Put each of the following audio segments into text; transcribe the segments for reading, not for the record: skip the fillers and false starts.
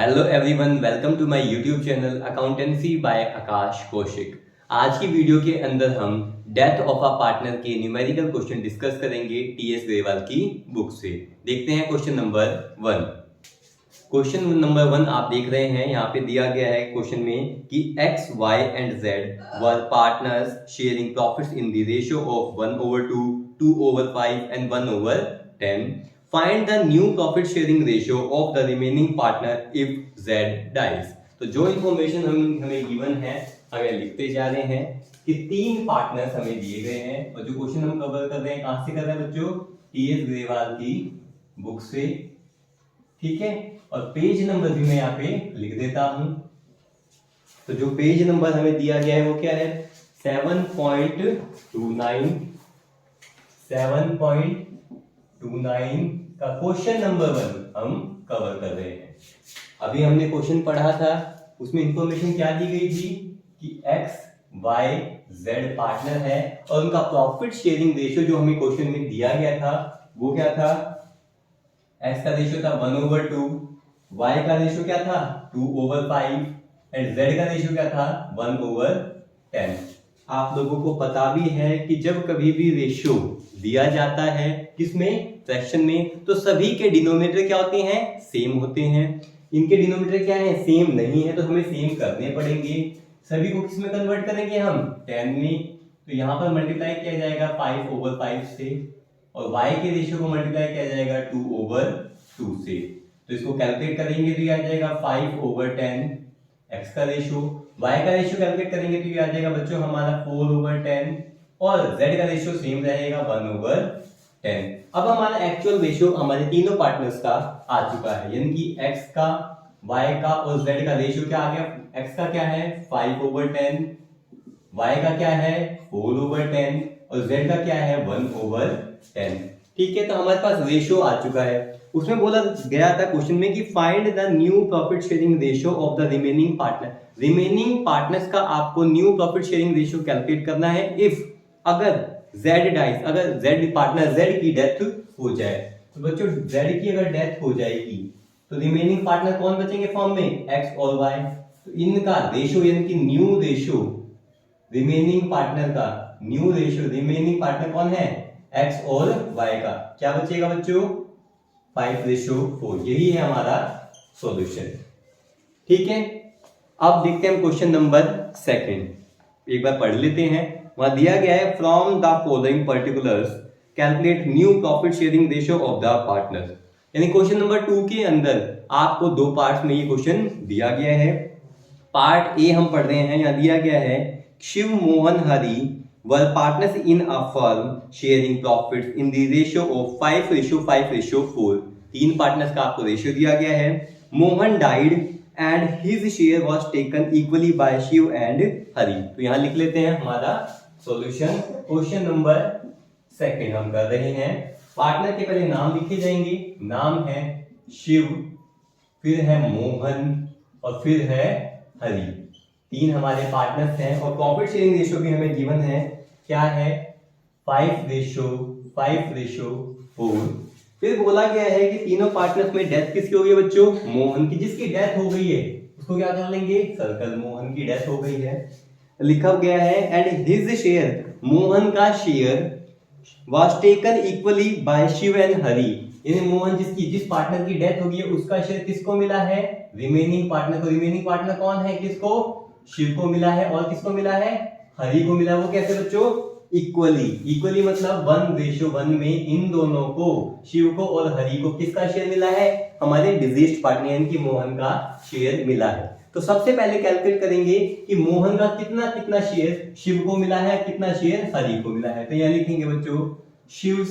Hello everyone, welcome to my YouTube channel accountancy by Akash Kaushik. आज की video के अंदर हम डेथ ऑफ अ पार्टनर के न्यूमेरिकल क्वेश्चन डिस्कस करेंगे टीएस ग्रेवाल की बुक से। देखते हैं क्वेश्चन नंबर 1। क्वेश्चन नंबर 1 आप देख रहे हैं, यहाँ पे दिया गया है क्वेश्चन में कि x, y and z were partners sharing profits in the ratio of 1/2, 2/5 and 1/10। Find the new profit sharing ratio of the remaining partner if Z dies। तो जो इंफॉर्मेशन हमें गिवन है हमें लिखते जा रहे हैं कि 3 पार्टनर्स हमें दिए गए हैं और जो क्वेश्चन हम कवर कर रहे हैं कहां से कर रहे हैं बच्चों? टीएस ग्रेवाल की बुक से, ठीक है। और पेज नंबर भी मैं यहाँ पे लिख देता हूं। तो जो पेज नंबर हमें दिया गया है वो क्या है? 7.29 का क्वेश्चन नंबर 1 हम कवर कर रहे हैं। अभी हमने क्वेश्चन पढ़ा था, उसमें इंफॉर्मेशन क्या दी गई थी कि x, y, z पार्टनर है और उनका प्रॉफिट शेयरिंग रेशियो जो हमें क्वेश्चन में दिया गया था वो क्या था? x का रेशियो था 1/2, y का रेशियो क्या था 2/5 एंड z का रेशियो क्या था 1/10। आप लोगों को पता भी है कि जब कभी भी रेशियो दिया जाता है किसमें? फ्रैक्शन में, तो सभी के डिनोमिनेटर क्या होते हैं? सेम होते हैं। इनके डिनोमिनेटर क्या है? सेम नहीं है, तो हमें सेम करने पड़ेंगे। सभी को किस में कन्वर्ट करेंगे हम? 10 में। तो यहाँ पर मल्टीप्लाई किया जाएगा 5/5 से और y के रेशियो को मल्टीप्लाई किया जाएगा 2/2 से। तो इसको कैलकुलेट करेंगे तो ये आ जाएगा 5/10 x का रेशियो। y का रेशियो कैलकुलेट करेंगे तो ये आ जाएगा बच्चों हमारा 4/10 और z का रेशियो सेम रहेगा 1/10। अब हमारा एक्चुअल रेशियो हमारे तीनों पार्टनर्स का आ चुका है, यानी कि x का, y का और z का रेशियो क्या आ गया? x का क्या है 5/10, y का क्या है 4/10 और z का क्या है 1/10। ठीक है, तो हमारे पास रेशियो आ चुका है। उसमें बोला गया था क्वेश्चन में कि find the new profit sharing ratio of the remaining partner. Remaining partners का आपको new profit sharing ratio calculate करना है इफ, अगर Z डाइज, अगर Z पार्टनर Z की डेथ हो जाए। तो बच्चों Z की अगर डेथ हो जाएगी तो रिमेनिंग पार्टनर कौन बचेंगे फॉर्म में? X और Y। तो इनका रेशियो यानी कि न्यू रेशियो रिमेनिंग पार्टनर का, न्यू रेशियो रिमेनिंग पार्टनर कौन है? X और Y का क्या बचेगा बच्चों? 5/4। यही है हमारा सॉल्यूशन। ठीक है, अब देखते हैं क्वेश्चन नंबर 2। एक बार पढ़ लेते हैं। वहां दिया गया है from the following particulars calculate new profit sharing ratio of the partners. यानी क्वेश्चन नंबर 2 के अंदर आपको 2 पार्ट्स में ये क्वेश्चन दिया गया है। पार्ट ए हम पढ़ रहे हैं, यहाँ दिया गया है Shiv, Mohan, Hari were partners in a firm sharing profits in the ratio of 5/5/4। 3 partners का आपको रेशियो दिया गया है। Mohan died and his share was taken equally by Shiv and Hari. तो यहां लिख लेते हैं हमारा सॉल्यूशन। क्वेश्चन नंबर 2 हम कर रहे हैं। पार्टनर के पहले नाम लिखे जाएंगे। नाम है शिव, फिर है मोहन और फिर है हरि। 3 हमारे पार्टनर्स हैं और प्रॉफिट शेयरिंग रेशियो भी हमें गिवन है। क्या है? 5/5/4। फिर बोला गया है कि तीनों पार्टनर्स में डेथ किसकी हो गई बच्चों? मोहन की। जिसकी डेथ हो गई है उसको क्या कर लेंगे? सर्कल। मोहन की डेथ हो गई है। लिखा गया है एंड हिज शेयर, मोहन का share was taken equally by Shiv and Hari. यानी मोहन जिस पार्टनर की डेथ हो गई है उसका शेयर किसको मिला है? रिमेनिंग पार्टनर को। रिमेनिंग पार्टनर कौन है? किसको? शिव को मिला है। और किसको मिला है? हरि को मिला। वो कैसे बच्चों? इक्वली। इक्वली मतलब 1/1 में इन दोनों को, शिव को और हरि को किसका शेयर मिला है? हमारे डिजीज्ड पार्टनर यानी कि मोहन का शेयर मिला है। तो सबसे पहले कैलकुलेट करेंगे कि मोहन का कितना कितना शेयर शिव को मिला है, कितना शेयर हरि को मिला है। तो यहां लिखेंगे बच्चों शिव्स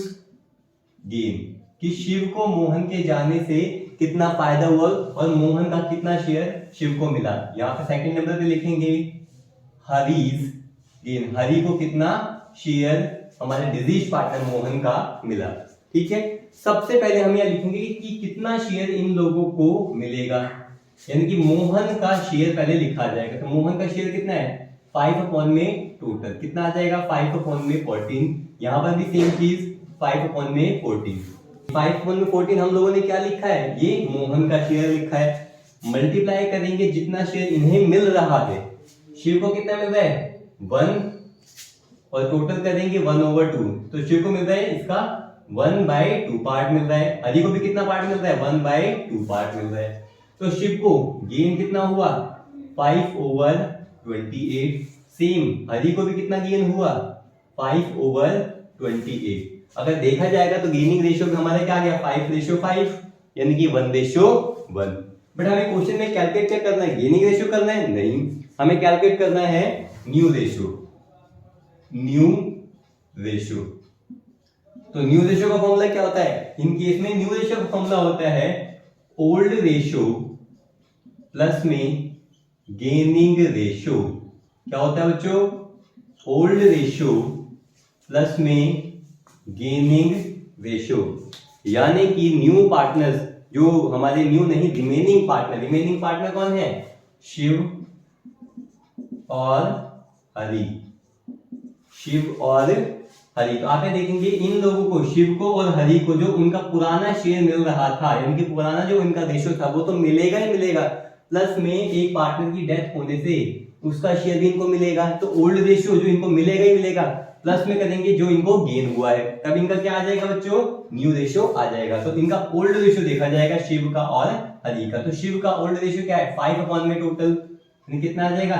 गेन, कि शिव को मोहन के जाने से कितना फायदा हुआ और मोहन का कितना शेयर शिव को मिला। यहाँ पे सेकंड नंबर पे लिखेंगे हरीज गेन, हरि को कितना शेयर हमारे डिजीज पार्टनर मोहन का मिला। ठीक है, सबसे पहले हम यह लिखेंगे कि कितना शेयर इन लोगों को मिलेगा, यानी कि मोहन का शेयर पहले लिखा जाएगा। तो मोहन का शेयर कितना है? 5 में टोटल कितना आ जाएगा? 5 में 14। यहां पर भी सेम चीज 5 में 14। 5 में 14 हम लोगों ने क्या लिखा है? ये मोहन का शेयर लिखा है। मल्टीप्लाई करेंगे जितना शेयर इन्हें मिल रहा है। शिव को कितना मिल रहा है 1 और टोटल करेंगे 1/2, तो शिव को मिल रहा है इसका 1/2 पार्ट मिल रहा है। हरि को भी कितना पार्ट मिल रहा है 1/2 पार्ट मिल रहा है। तो शिव को गेन कितना हुआ 5/28। सेम हरि को भी कितना गेन हुआ 5/28। अगर देखा जाएगा तो गेनिंग रेशियो हमारा क्या आ गया 5:5, यानी कि 1:1। बट हमें क्वेश्चन में कैलकुलेट क्या करना है, गेनिंग रेशियो करना है नहीं, हमें कैलकुलेट करना है न्यू रेशियो। तो न्यू रेशियो का फॉर्मूला क्या होता है, इन केस में न्यू रेशियो का फॉर्मूला होता है ओल्ड रेशियो प्लस में गेनिंग रेशियो। क्या होता है बच्चों, ओल्ड रेशियो प्लस में गेनिंग रेशियो, यानी कि न्यू पार्टनर्स जो हमारे न्यू नहीं रिमेनिंग पार्टनर कौन है, शिव और हरि। तो आप ये देखेंगे इन लोगों को, शिव को और हरि को, जो उनका पुराना शेयर मिल रहा था, यानी कि पुराना जो उनका रेशियो था वो तो मिलेगा ही मिलेगा, प्लस में एक पार्टनर की डेथ होने से उसका शेयर भी इनको मिलेगा। तो ओल्ड रेशियो जो इनको मिलेगा ही मिलेगा, प्लस में करेंगे जो इनको गेन हुआ है, तब इनका क्या आ जाएगा बच्चों, न्यू रेशियो आ जाएगा। तो इनका ओल्ड रेशियो देखा जाएगा शिव का और हरि का। तो शिव का ओल्ड रेशियो क्या है 5 में टोटल कितना आ जाएगा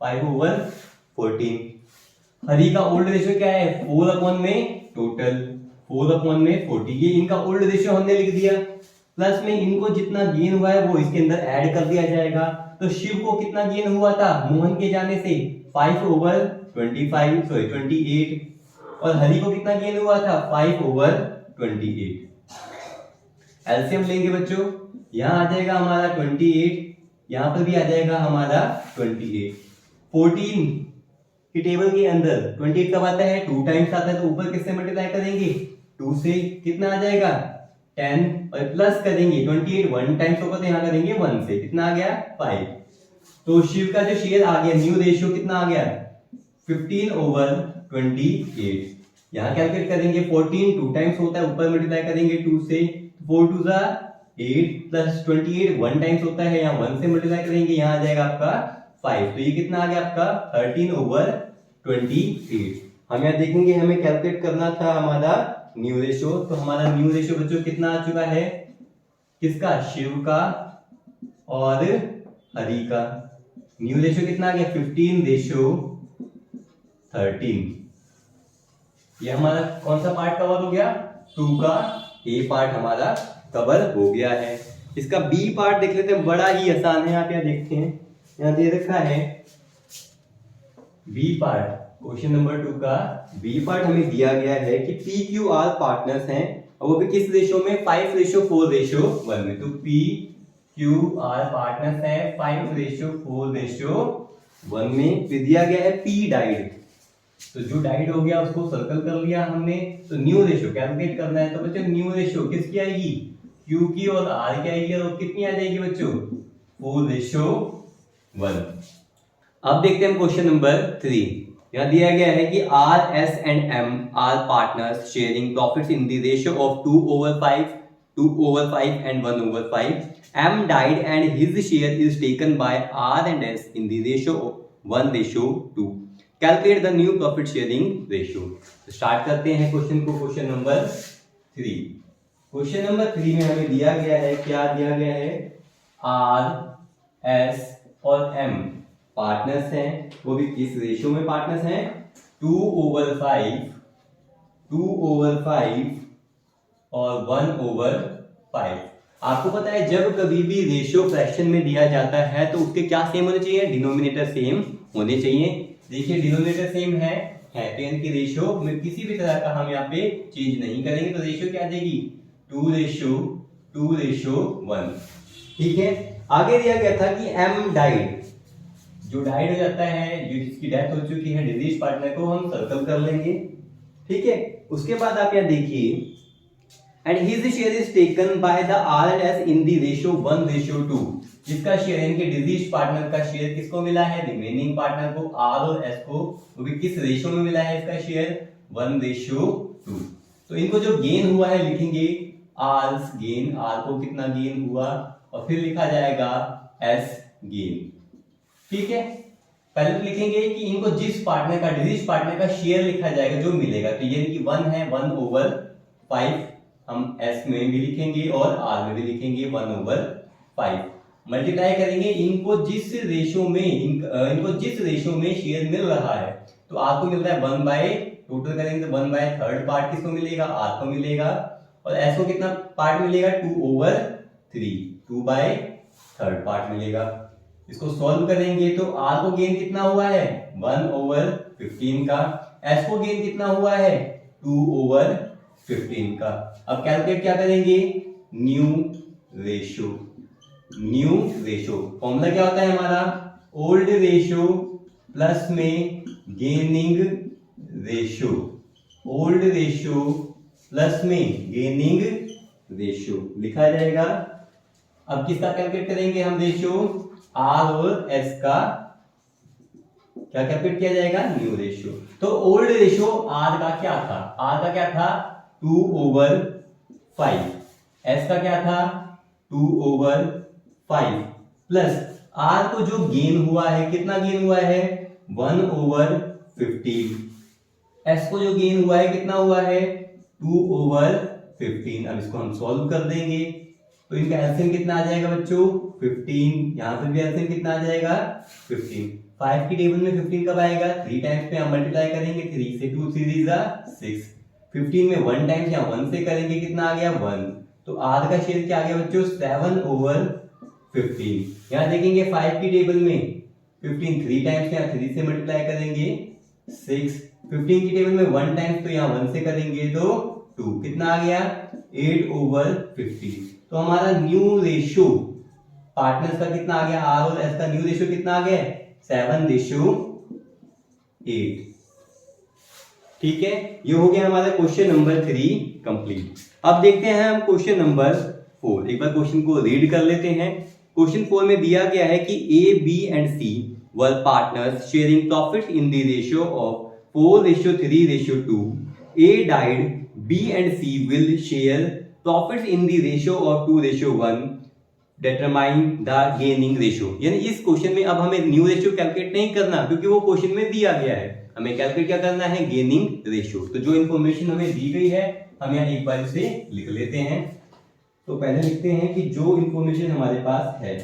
5/14। हरि का ओल्ड रेशियो क्या है 4 में टोटल 4/40। ये इनका ओल्ड रेशियो हमने लिख दिया, प्लस में इनको जितना गेन हुआ है वो इसके अंदर ऐड कर दिया जाएगा। तो शिव को कितना गेन हुआ था मोहन के जाने से 5/28, और हरि को कितना गेन हुआ था 5/28। एलसीएम लेंगे बच्चों, यहां आ जाएगा हमारा 28, यहां पर भी आ जाएगा हमारा 28। 14 की टेबल के अंदर 28 कब आता है 2 टाइम्स आता है, तो ऊपर किससे मल्टीप्लाई करेंगे 2 से, कितना आ जाएगा 10, और प्लस करेंगे 28 1 टाइम्स होगा तो यहां करेंगे 1 से, कितना आ गया 5। तो शिव का जो शेयर आ गया न्यू रेशियो कितना आ गया 15/28। यहां कैलकुलेट करेंगे 14 2 टाइम्स होता है, ऊपर मल्टीप्लाई करेंगे 2 से, 4 2 8 प्लस 28 1 टाइम्स होता है, यहाँ 1 से मल्टीप्लाई करेंगे, यहाँ आ जाएगा आपका 5। तो ये कितना आ गया आपका 13/28। हम यहाँ देखेंगे हमें कैलकुलेट करना था हमारा न्यू रेशियो। तो हमारा न्यू रेशियो बच्चों कितना आ चुका है, किसका, शिव का और हरि का। न्यू रेशियो कितना आ गया 15:13। ये हमारा कौन सा पार्ट कवर हो गया 2 का ए पार्ट हमारा कवर हो गया है। इसका बी पार्ट देख लेते हैं, बड़ा ही आसान है। आप यहाँ देखते हैं यहाँ दे रखा है बी पार्ट, क्वेश्चन नंबर 2 का बी पार्ट हमें दिया गया है कि पी क्यू आर पार्टनर्स हैं, और वो भी किस रेशियो में 5:4:1 में। तो पी क्यू आर पार्टनर्स हैं 5:4:1 में। फिर दिया गया है पी डाइड, तो जो डाइड हो गया उसको सर्कल कर लिया हमने। तो न्यू रेशियो कैलकुलेट करना है, तो बच्चों न्यू रेशियो किसकी आएगी, क्यू की और आर की आएगी, और कितनी आ जाएगी बच्चों 4:1। अब देखते हैं क्वेश्चन नंबर 3। यहाँ दिया गया है कि R S and M are partners sharing profits in the ratio of 2/5 and 1/5। M died and his share is taken by R and S in the ratio of 1:2। Calculate the new profit sharing ratio. Start करते हैं question को, question number 3। Question number 3 में हमें दिया गया है, क्या दिया गया है, आर एस और एम पार्टनर्स हैं, वो भी किस रेशियो में पार्टनर्स हैं 2/5 और 1/5। आपको पता है जब कभी भी रेशियो फ्रैक्शन में दिया जाता है तो उसके क्या सेम होने चाहिए, डिनोमिनेटर सेम होने चाहिए। देखिए डिनोमिनेटर सेम है तो इनकी रेशियो में किसी भी तरह का हम यहाँ पे चेंज नहीं करेंगे, तो रेशियो क्या आ जाएगी 2:1। ठीक है। आगे दिया गया था कि एम डाइड, जो डाइड हो जाता है, जो जिसकी डेथ हो चुकी है डिजीज पार्टनर को हम सर्कल कर लेंगे। ठीक है। उसके बाद आप यहाँ देखिए and his share is taken by the R and S in the ratio 1:2। जिसका शेयर इनके डिजीज पार्टनर का शेयर किसको मिला है, रिमेनिंग पार्टनर को, आर और एस को, वो भी किस रेशियो में मिला है इसका शेयर 1:2। तो इनको जो गेन हुआ है लिखेंगे आर्स गेन, आर को कितना गेन हुआ, और फिर लिखा जाएगा एस गेन। ठीक है, पहले तो लिखेंगे कि इनको जिस पार्टनर का डिजीज पार्टनर का शेयर लिखा जाएगा जो मिलेगा, तो ये कि 1 है 1/5, हम एस में भी लिखेंगे और आर में भी लिखेंगे 1/5, मल्टीप्लाई करेंगे इनको जिस रेशियो में इनको जिस रेशियो में शेयर मिल रहा है, तो आर को मिल रहा है 1/, टोटल करेंगे तो 1/3 पार्ट किसको मिलेगा, आर को मिलेगा, और एस को कितना पार्ट मिलेगा 2/3, 2/3 पार्ट मिलेगा। इसको सॉल्व करेंगे तो आर को गेन कितना हुआ है 1/15 का, एस को गेन कितना हुआ है 2/15 का। अब कैलकुलेट क्या करेंगे, new ratio. New ratio formula क्या होता है हमारा, ओल्ड रेशियो प्लस में gaining ratio, old ratio plus में गेनिंग रेशियो लिखा जाएगा। अब किसका कैलकुलेट करेंगे हम रेशियो, आर और एस का क्या कैलकुलेट किया जाएगा, न्यू रेशियो। तो ओल्ड रेशियो आर का क्या था, आर का क्या था 2/5, एस का क्या था 2/5, प्लस आर को जो गेन हुआ है, कितना गेन हुआ है 1/15, एस को जो गेन हुआ है कितना हुआ है 2/15। अब इसको हम सॉल्व कर देंगे तो इनका एलसीएम कितना आ जाएगा बच्चों 15, यहां पर भी एलसीएम कितना आ जाएगा 15। 5 की टेबल में 15 कब आएगा, 3 टाइम्स पे हम मल्टीप्लाई करेंगे, 3 से 2 3 जा 6, 15 में 1 टाइम्स यहाँ 1 से करेंगे कितना आ गया 1, तो आर का शेयर क्या आ गया बच्चों 7/15। यहाँ देखेंगे 5 की टेबल में 15 3 टाइम्स, यहाँ 3 से मल्टीप्लाई करेंगे 6, 15 की टेबल में 1 टाइम्स तो यहाँ 1 से करेंगे तो 2, कितना आ गया 8/15। तो हमारा न्यू रेशियो पार्टनर्स का कितना आ गया, आर और एस का न्यू रेशियो कितना आ गया 7/8। ठीक है, ये हो गया हमारा क्वेश्चन नंबर 3 कंप्लीट। अब देखते हैं हम क्वेश्चन नंबर 4, एक बार क्वेश्चन को रीड कर लेते हैं। क्वेश्चन 4 में दिया गया है कि A, B and C were partners sharing profit in the ratio of 4:3:2. A died, B and C will share profits in the ratio of 2:1. Determine the gaining ratio. यानी इस क्वेश्चन में अब हमें न्यू रेशियो कैलकुलेट नहीं करना, क्योंकि वो question में दिया गया है, हमें कैलकुलेट क्या करना है गेनिंग रेशियो। तो जो इन्फॉर्मेशन हमें दी गई है हम यहाँ एक बार इसे लिख लेते हैं। तो पहले लिखते हैं कि जो इन्फॉर्मेशन हमारे पास है,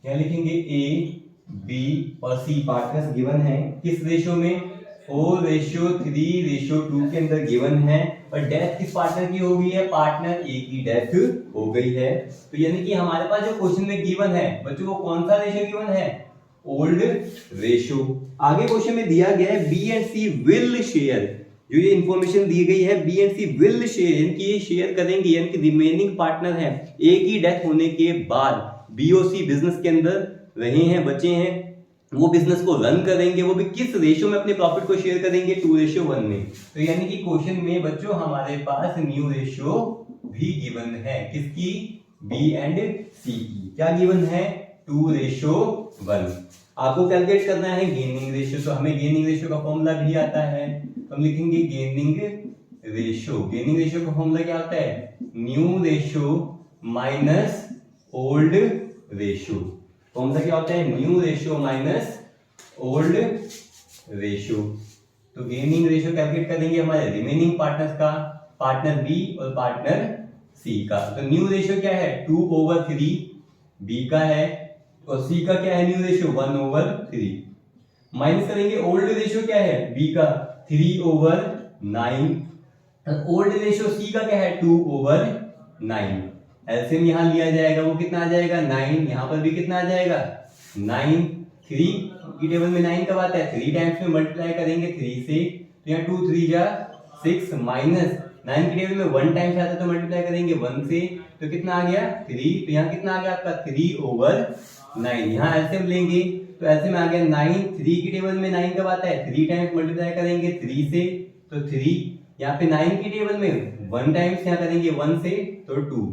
यहाँ लिखेंगे ए, बी और सी पार्टनर्स गिवन है किस रेशियो में 4:3:2 के अंदर गिवन है, और डेथ किस पार्टनर की हो गई है, पार्टनर ए की डेथ हो गई है। तो यानी कि हमारे पास जो क्वेश्चन में गिवन है बच्चों, वो कौन सा रेशियो गिवन है, ओल्ड रेशियो। आगे क्वेश्चन में दिया गया है B and C will share, जो ये इंफॉर्मेशन दी गई है B and C will share, यानी कि ये शेयर करेंगे, यानी कि रिमेनिंग पार्टनर है ए की डेथ होने के बाद बी और सी बिजनेस के अंदर रहे हैं, बचे हैं, वो बिजनेस को रन करेंगे, वो भी किस रेशियो में अपने प्रॉफिट को शेयर करेंगे 2:1 में। तो यानी कि क्वेश्चन में बच्चों हमारे पास न्यू रेशियो भी गिवन है, किसकी, बी एंड सी की। क्या गिवन है 2:1। आपको कैलकुलेट करना है गेनिंग रेशियो, तो हमें गेनिंग रेशियो का फॉर्मूला भी आता है, तो हम लिखेंगे गेनिंग रेशियो। गेनिंग रेशियो का फॉर्मूला क्या होता है, new ratio minus old ratio. Formula क्या होता है, new ratio minus old ratio. तो गेनिंग रेशियो कैलकुलेट करेंगे हमारे रिमेनिंग पार्टनर्स का, पार्टनर बी और पार्टनर सी का। तो न्यू रेशियो क्या है 2/3 बी का है, और सी का क्या है न्यू रेशियो 1/3। माइनस करेंगे ओल्ड रेशियो क्या है बी का 3/9, ओल्ड रेशियो सी का क्या है 2/9। एलसीएम यहां लिया जाएगा, वो कितना आ जाएगा 9, यहां पर भी कितना आ जाएगा 9। 3 की टेबल में 9 कब आता है, 3 टाइम्स में मल्टीप्लाई करेंगे 3 से, तो यहाँ 2 3 जा 6 माइनस 9 की टेबल में 1 टाइम्स आता है तो मल्टीप्लाई करेंगे 1 से, तो कितना आ गया 3, तो यहाँ कितना आ गया आपका 3/9। यहाँ एलसीएम लेंगे तो एलसीएम आ गया 9, 3 की टेबल में 9 कब आता है 3 टाइम्स मल्टीप्लाई करेंगे 3 से, तो 3, यहाँ पे 9 की टेबल में 1 टाइम्स यहाँ करेंगे 1 से, तो 2,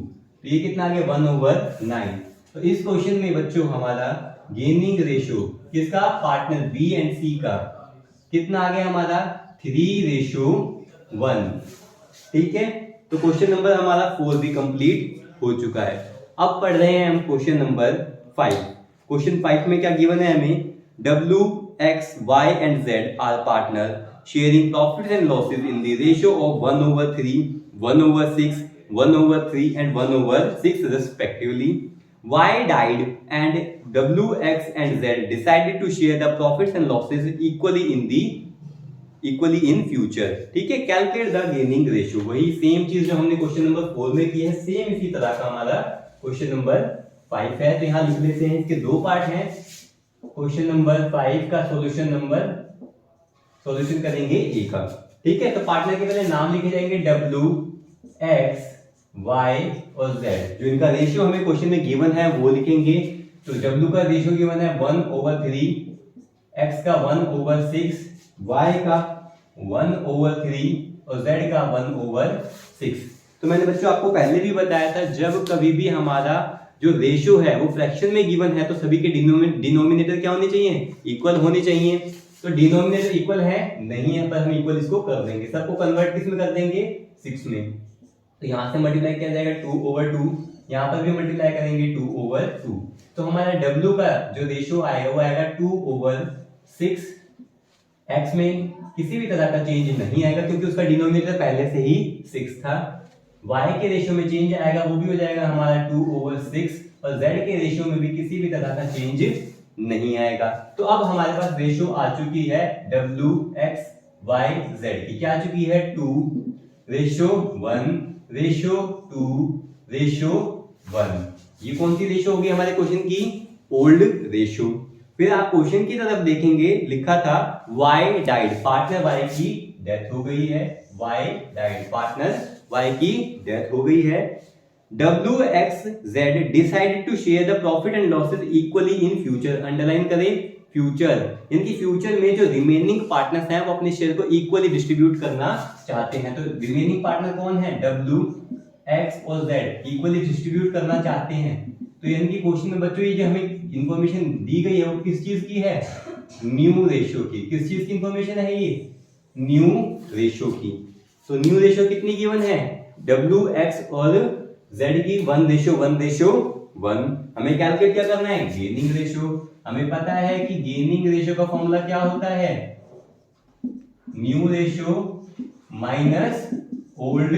तो ये कितना आ गया 1/9। तो इस क्वेश्चन में बच्चों हमारा गेनिंग रेशियो किसका, पार्टनर बी एंड सी का, कितना आ गया हमारा 3:1। ठीक है, तो क्वेश्चन नंबर हमारा 4 भी कंप्लीट हो चुका है। अब पढ़ रहे हैं हम क्वेश्चन नंबर 5। क्वेश्चन 5 में क्या गिवन है हमें, W, X, Y and Z are partner sharing profits and losses in the ratio of 1/3, 1/6, 1/3 and 1/6 respectively. Y died and W, X and Z decided to share the profits and losses equally in future. ठीक है, calculate the gaining ratio, वही same चीज जो हमने question number 4 में की है, same इसी तरह का हमारा क्वेश्चन नंबर 5 है। तो यहाँ लिख लेते हैं, इसके दो पार्ट हैं। क्वेश्चन नंबर 5 का सॉल्यूशन करेंगे ए का। ठीक है, तो पार्टनर के पहले नाम लिखे जाएंगे W, X, Y और Z। जो इनका रेशियो हमें क्वेश्चन में गिवन है वो लिखेंगे। तो W का रेशियो गिवन है 1/3, X का 1/6, Y का 1/3 और Z का 1/6। तो मैंने बच्चों आपको पहले भी बताया था, जब कभी भी हमारा जो रेशियो है वो फ्रैक्शन में गिवन है तो सभी के डिनोमिनेटर क्या होने चाहिए, इक्वल होने चाहिए। तो डिनोमिनेटर इक्वल है, नहीं है, पर हम इक्वल इसको कर देंगे। सबको कन्वर्ट किस में कर देंगे, 6 में। तो यहां से मल्टीप्लाई किया जाएगा 2/2, यहां पर भी मल्टीप्लाई करेंगे 2/2। तो हमारा W का जो रेशियो आएगा वो आएगा 2/6। X में किसी भी तरह का चेंज नहीं आएगा क्योंकि उसका डिनोमिनेटर पहले से ही 6 था। Y के रेशियो में चेंज आएगा, वो भी हो जाएगा हमारा 2/6 और Z के रेशियो में भी किसी भी तरह का चेंज नहीं आएगा। तो अब हमारे पास रेशियो आ चुकी है W, X, Y, Z की, क्या आ चुकी है 2:1, 2:1। ये कौन सी रेशियो होगी हमारे क्वेश्चन की, ओल्ड रेशियो। फिर आप क्वेश्चन की तरफ देखेंगे, लिखा था Y डाइड, पार्टनर Y की डेथ हो गई है। Y डाइड, पार्टनर Y की डेथ हो गई है। W, X, Z decided to share the profit and losses equally in future। Underline करें फ्यूचर, इनकी फ्यूचर में जो रिमेनिंग पार्टनर्स हैं वो अपने शेयर को इक्वली डिस्ट्रीब्यूट करना चाहते हैं। तो रिमेनिंग पार्टनर कौन है, W, X और Z इक्वली डिस्ट्रीब्यूट करना चाहते हैं। तो इनकी क्वेश्चन में बच्चों ये जो हमें इंफॉर्मेशन दी गई है वो किस चीज की है, न्यू रेशियो की। किस चीज की इंफॉर्मेशन है ये, न्यू रेशियो की। तो न्यू रेशियो कितनी गिवन है, W, X और Z की 1:1:1। हमें कैलकुलेट क्या करना है, गेनिंग रेशियो। हमें पता है कि गेनिंग रेशियो का फॉर्मूला क्या होता है, new ratio minus old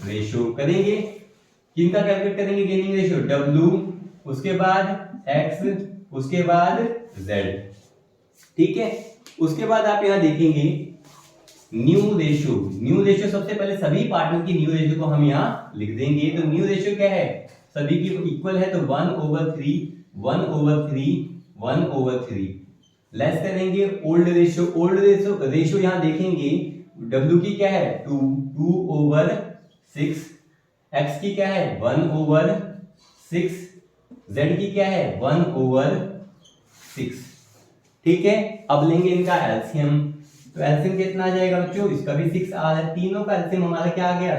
ratio. करेंगे किनका कैलकुलेट करेंगे, गेनिंग रेशियो W, उसके बाद X, उसके बाद Z। ठीक है, उसके बाद आप यहां देखेंगे न्यू रेशियो। न्यू रेशियो सबसे पहले सभी पार्टनर की न्यू रेशियो को हम यहाँ लिख देंगे। तो न्यू रेशियो क्या है, सभी की इक्वल है, तो 1/3, 1/3, 1/3। लेस करेंगे ओल्ड रेशियो। ओल्ड रेशियो यहाँ देखेंगे, W की क्या है 2/6, X की क्या है 1/6, Z की क्या है 1/6। ठीक है, अब लेंगे इनका एलसीएम। तो एलसीएम कितना आ जाएगा बच्चों, इसका भी 6 आ रहा है। तीनों का एलसीएम हमारा क्या आ गया,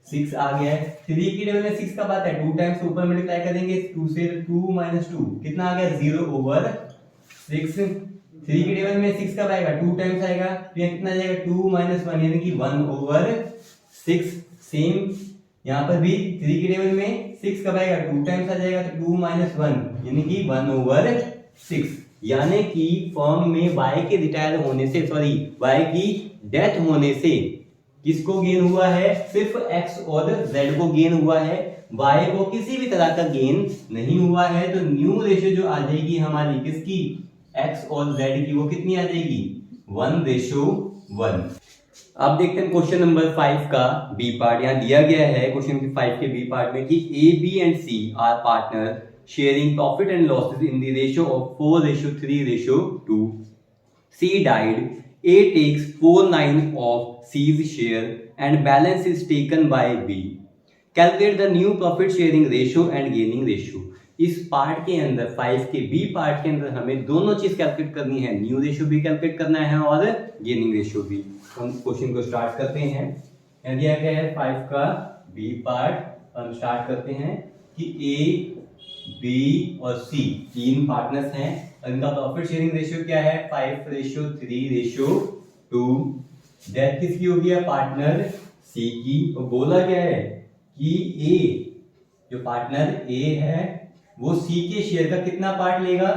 6 आ गया है। 3 की टेबल में 6 कब आता है, 2 टाइम्स ऊपर मल्टीप्लाई करेंगे, 2 से 2 - 2 कितना आ गया 0/6। 3 की टेबल में 6 कब आएगा, 2 टाइम्स आएगा, तो ये कितना आ जाएगा 2 - 1 यानी कि 1/6। सेम यहाँ पर भी 3 की टेबल में 6 कब आएगा, 2 टाइम्स आ जाएगा, तो 2 - 1 यानी कि 1/6। यानी कि फर्म में Y के रिटायर होने से, सॉरी Y की डेथ होने से किसको गेन हुआ है, सिर्फ X और Z को गेन हुआ है, Y को किसी भी तरह का गेन नहीं हुआ है। तो न्यू रेशियो जो आ जाएगी हमारी किसकी, X और Z की, वो कितनी आ जाएगी 1:1। अब देखते हैं क्वेश्चन नंबर 5 का बी पार्ट। यहाँ दिया गया है क्वेश्चन 5 के बी पार्ट में कि A, B and C are partner sharing profit and losses in the ratio of 4:3:2. C died. A takes 4/9 of C's share and balance is taken by B. Calculate the new profit sharing ratio and gaining ratio. इस part के अंदर 5 के B part के अंदर हमें दोनों चीज calculate करनी है, न्यू रेशियो भी कैलकुलेट करना है और गेनिंग रेशियो भी। हम क्वेश्चन को स्टार्ट करते हैं। दिया गया है 5 का बी पार्ट, हम स्टार्ट करते हैं कि A, B और C तीन पार्टनर्स हैं और इनका प्रॉफिट शेयरिंग रेशियो क्या है 5:3:2। डेथ किसकी होगी है, पार्टनर C की। और बोला क्या है कि A जो पार्टनर ए है वो सी के शेयर का कितना पार्ट लेगा,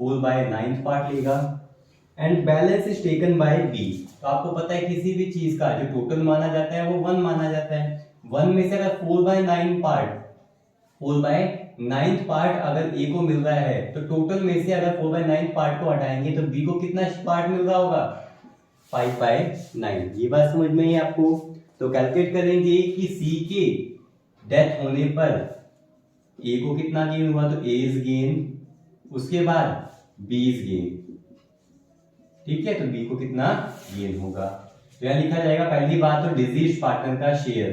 4/9 पार्ट लेगा। And balance is taken by B. तो आपको पता है किसी भी चीज का जो टोटल माना जाता है वो 1 माना जाता है। 1 में से अगर 4/9 पार्ट अगर ए को मिल रहा है तो टोटल में से अगर 4/9 पार्ट को हटाएंगे तो बी को कितना पार्ट मिल रहा होगा, 5/9। ये बात समझ में है आपको। तो कैलकुलेट करेंगे कि सी के डेथ होने पर ए को कितना गेन हुआ, तो ए इज गेन, उसके बाद बी इज गेन। ठीक है, तो बी को कितना गेन होगा। तो यहां लिखा जाएगा पहली बात तो डिजीज पार्टनर का शेयर,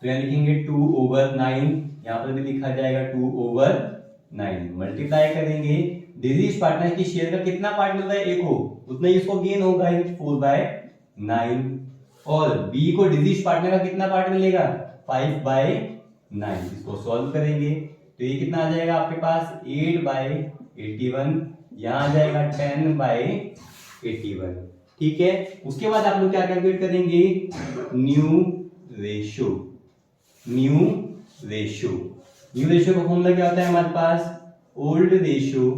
तो यहां लिखेंगे 2/9, यहां पर भी लिखा जाएगा 2/9। मल्टीप्लाई करेंगे डिजीज पार्टनर की शेयर का कितना पार्ट मिल रहा है ए को, उतना ही इसको गेन होगा 4/9। और बी को डिजीज पार्टनर का कितना पार्ट मिलेगा, 5/9। इसको सॉल्व करेंगे तो ये कितना आ जाएगा आपके पास, 8/81, यहां आ जाएगा 10/81। ठीक है, उसके बाद आप लोग क्या कैलकुलेट करेंगे, न्यू रेशियो। न्यू रेशियो का फॉर्मूला क्या होता है हमारे पास, ओल्ड रेशियो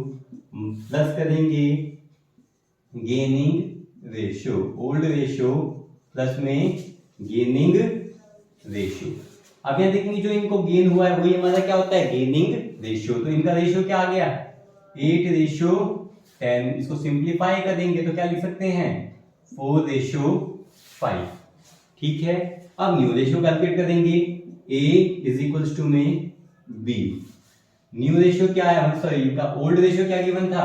प्लस करेंगे gaining ratio. Old ratio plus में गेनिंग रेशियो। अब यहां देखेंगे जो इनको गेन हुआ है वही हमारा क्या होता है, गेनिंग रेशियो। तो इनका रेशियो क्या आ गया, 8/10। इसको सिंप्लीफाई करेंगे तो क्या लिख सकते हैं, 4/5। ठीक है, अब न्यू रेशियो कैलकुलेट करेंगे, A इज इक्वल्स टू में B। न्यू रेशियो क्या है, सॉरी इनका ओल्ड रेशियो क्या गिवन था,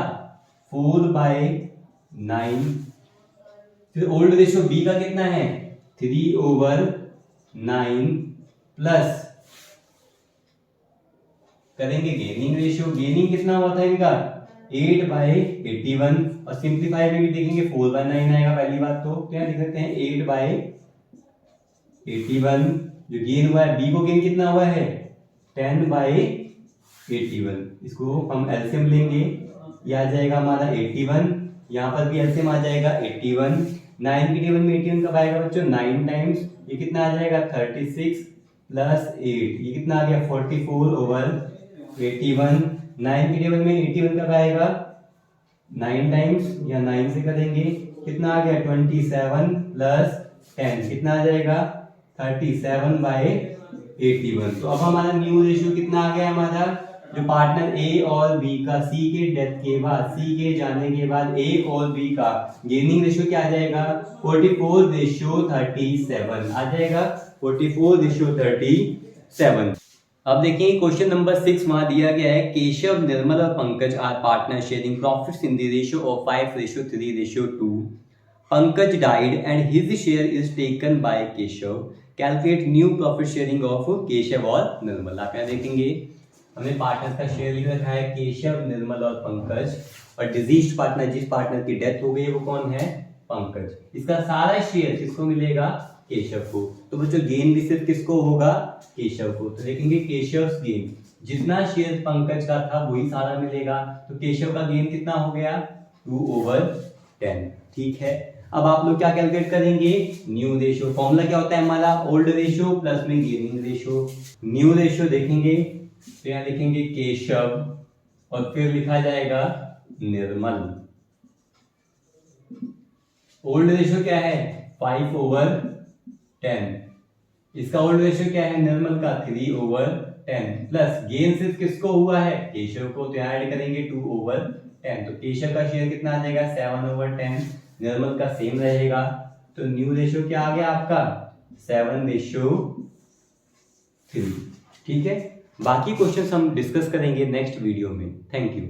4/9। फिर ओल्ड रेशियो B का कितना है, 3/9 प्लस करेंगे गेनिंग रेशियो। गेनिंग कितना हुआ था इनका, 8/81। और सिंप्लीफाई में भी देखेंगे 4/9 आएगा पहली बात तो क्या लिख सकते हैं, 8/81। जो गेन हुआ है बी को गेन कितना हुआ है, 10/81। इसको हम एलसीएम लेंगे, ये आ जाएगा हमारा 81, यहाँ पर भी एलसीएम आ जाएगा 81। 9 की टेबल में 81 कब आएगा बच्चों, 9 टाइम्स, ये कितना आ जाएगा 36 प्लस 8, ये कितना आ गया 44/81। 9 की टेबल में 81 कब आएगा, 9 टाइम्स, या 9 से करेंगे कितना आ गया 27 प्लस 10, कितना आ जाएगा 37/81। तो अब हमारा न्यू रेशियो कितना आ गया, हमारा जो पार्टनर ए और बी का सी के डेथ के बाद, सी के जाने के बाद ए और बी का गेनिंग रेशियो क्या आ जाएगा, 44/37 आ जाएगा, 44/37। अब देखिए क्वेश्चन नंबर 6 वहां दिया गया है, केशव, निर्मल और Pankaj are partner sharing profits in the ratio of 5:3:2। Pankaj died and his share is taken by Keshav. Calculate new profit sharing of Keshav और निर्मल। आप यहाँ देखेंगे हमने पार्टनर का शेयर लिख रखा है केशव, निर्मल और पंकज, और डिजीज्ड पार्टनर जिस पार्टनर की डेथ हो गई वो कौन है, पंकज। इसका सारा शेयर किसको मिलेगा, केशव को। तो बच्चों गेन भी सिर्फ किसको होगा, केशव को। तो देखेंगे केशव गेन, जितना शेयर पंकज का था वही सारा मिलेगा, तो केशव का गेन कितना हो गया, 2/10। ठीक है, अब आप लोग क्या कैलकुलेट करेंगे, न्यू रेशियो। फॉर्मूला क्या होता है हमारा, ओल्ड रेशियो प्लस में गेनिंग रेशियो। न्यू रेशियो देखेंगे तो यहाँ लिखेंगे केशव और फिर लिखा जाएगा निर्मल। ओल्ड रेशियो क्या है, 5/10। इसका ओल्ड रेशियो क्या है, निर्मल का 3/10 प्लस गेन सिर्फ किसको हुआ है, केशव को, तो यहाँ ऐड करेंगे 2/10। तो केशव का शेयर कितना आ जाएगा, 7/10। निर्मल का सेम रहेगा, तो न्यू रेशियो क्या आ गया आपका, 7:3। ठीक है, बाकी क्वेश्चंस हम डिस्कस करेंगे नेक्स्ट वीडियो में। Thank you.